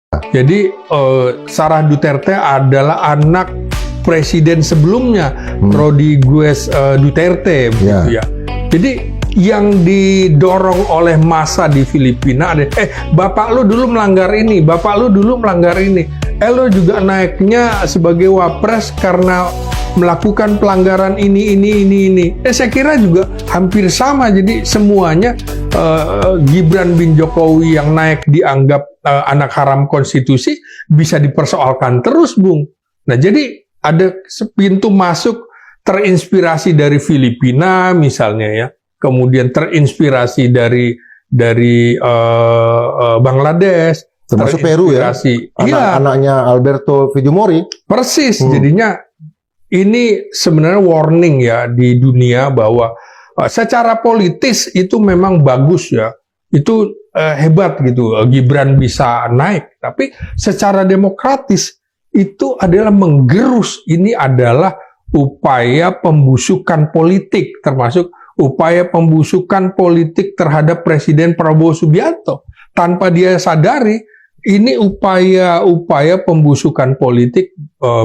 Jadi Sarah Duterte adalah anak presiden sebelumnya, Rodriguez Duterte, begitu ya. Jadi yang didorong oleh massa di Filipina ada, bapak lu dulu melanggar ini, bapak lu dulu melanggar ini, lo juga naiknya sebagai wapres karena melakukan pelanggaran ini. Saya kira juga hampir sama. Jadi semuanya Gibran bin Jokowi yang naik dianggap anak haram konstitusi bisa dipersoalkan terus, Bung. Nah, jadi ada pintu masuk terinspirasi dari Filipina misalnya ya, kemudian terinspirasi dari Bangladesh, termasuk Peru ya, anaknya Alberto Fujimori. Persis, jadinya ini sebenarnya warning ya di dunia bahwa secara politis itu memang bagus ya, itu hebat gitu, Gibran bisa naik, tapi secara demokratis itu adalah menggerus. Ini adalah upaya pembusukan politik, termasuk upaya pembusukan politik terhadap Presiden Prabowo Subianto. Tanpa dia sadari, ini upaya pembusukan politik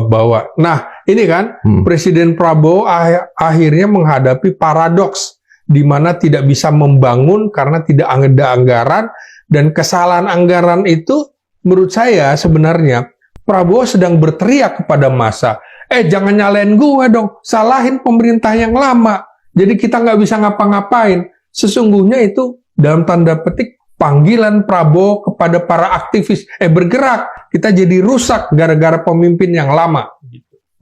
bahwa, nah ini kan Presiden Prabowo akhirnya menghadapi paradoks di mana tidak bisa membangun karena tidak ada anggaran, dan kesalahan anggaran itu menurut saya sebenarnya Prabowo sedang berteriak kepada massa, jangan nyalain gue dong, salahin pemerintah yang lama, jadi kita nggak bisa ngapa-ngapain. Sesungguhnya itu dalam tanda petik panggilan Prabowo kepada para aktivis, bergerak, kita jadi rusak gara-gara pemimpin yang lama.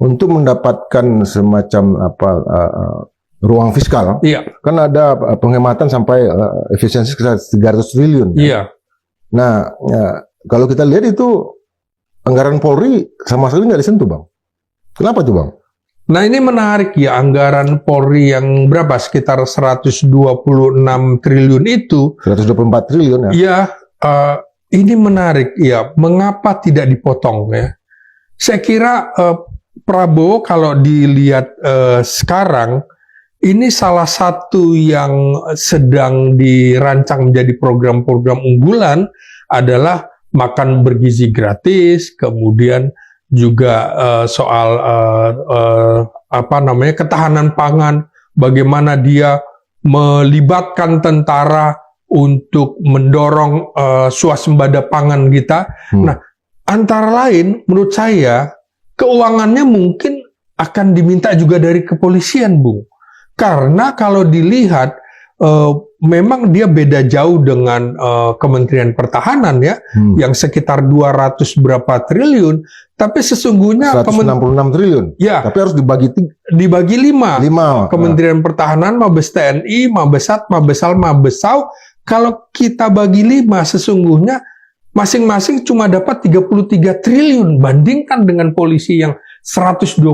Untuk mendapatkan semacam ruang fiskal, kan ada penghematan sampai efisiensi sekitar 300 triliun. Iya. Nah, kalau kita lihat itu anggaran Polri sama sekali nggak disentuh, Bang. Kenapa tuh, Bang? Nah, ini menarik ya, anggaran Polri yang berapa? Sekitar 126 triliun itu. 124 triliun ya. Iya, ini menarik ya. Mengapa tidak dipotong ya? Saya kira Prabowo kalau dilihat sekarang, ini salah satu yang sedang dirancang menjadi program-program unggulan adalah makan bergizi gratis, kemudian juga soal ketahanan pangan, bagaimana dia melibatkan tentara untuk mendorong swasembada pangan kita. Nah, antara lain menurut saya keuangannya mungkin akan diminta juga dari kepolisian, Bung. Karena kalau dilihat memang dia beda jauh dengan Kementerian Pertahanan ya, yang sekitar 200 berapa triliun, tapi sesungguhnya 166 triliun. Ya, tapi harus dibagi 5. Kementerian Pertahanan, Mabes TNI, Mabesat, Mabesal, Mabesau. Kalau kita bagi 5, sesungguhnya masing-masing cuma dapat 33 triliun, bandingkan dengan polisi yang 126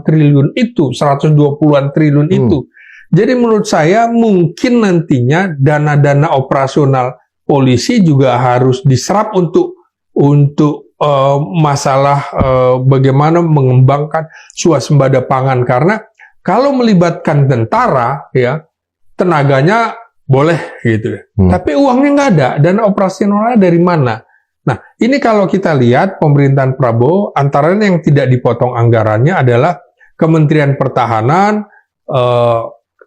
triliun itu, 120-an triliun itu. Jadi menurut saya mungkin nantinya dana-dana operasional polisi juga harus diserap untuk masalah bagaimana mengembangkan swasembada pangan. Karena kalau melibatkan tentara ya, tenaganya boleh gitu ya. Tapi uangnya nggak ada, dana operasionalnya dari mana? Nah, ini kalau kita lihat pemerintahan Prabowo, antara yang tidak dipotong anggarannya adalah Kementerian Pertahanan,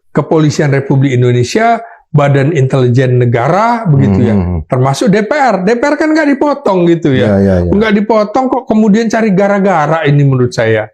Kepolisian Republik Indonesia, Badan Intelijen Negara, begitu ya. Termasuk DPR. DPR kan nggak dipotong gitu ya. Nggak dipotong kok kemudian cari gara-gara ini menurut saya.